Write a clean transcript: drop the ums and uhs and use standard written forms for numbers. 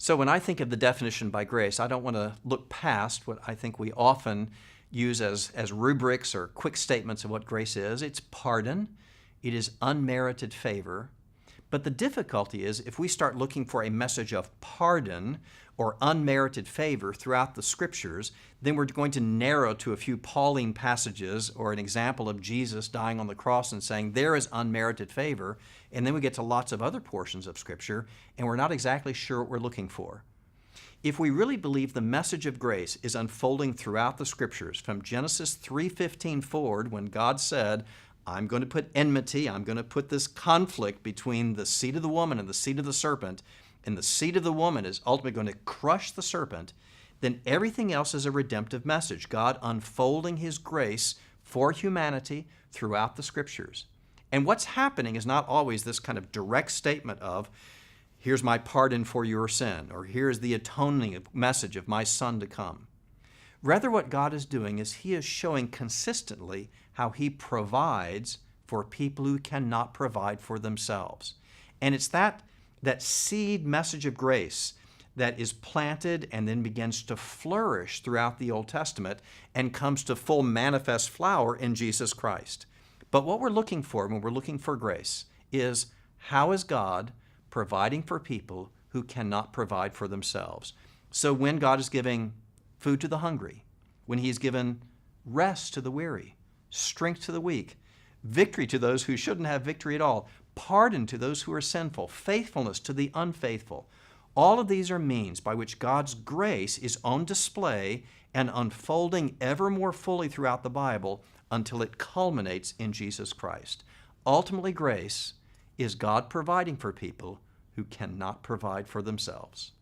So when I think of the definition by grace, I don't want to look past what I think we often use as rubrics or quick statements of what grace is. It's pardon. It is unmerited favor. But the difficulty is if we start looking for a message of pardon or unmerited favor throughout the Scriptures, then we're going to narrow to a few Pauline passages or an example of Jesus dying on the cross and saying there is unmerited favor, and then we get to lots of other portions of Scripture, and we're not exactly sure what we're looking for. If we really believe the message of grace is unfolding throughout the Scriptures, from Genesis 3:15 forward, when God said, I'm going to put enmity, I'm going to put this conflict between the seed of the woman and the seed of the serpent, and the seed of the woman is ultimately going to crush the serpent, then everything else is a redemptive message, God unfolding His grace for humanity throughout the Scriptures. And what's happening is not always this kind of direct statement of, here's my pardon for your sin, or here's the atoning message of my Son to come. Rather, what God is doing is He is showing consistently how He provides for people who cannot provide for themselves. And it's that seed message of grace that is planted and then begins to flourish throughout the Old Testament and comes to full manifest flower in Jesus Christ. But what we're looking for when we're looking for grace is, how is God providing for people who cannot provide for themselves? So when God is giving food to the hungry, when He's given rest to the weary, strength to the weak, victory to those who shouldn't have victory at all, pardon to those who are sinful, faithfulness to the unfaithful. All of these are means by which God's grace is on display and unfolding ever more fully throughout the Bible until it culminates in Jesus Christ. Ultimately, grace is God providing for people who cannot provide for themselves.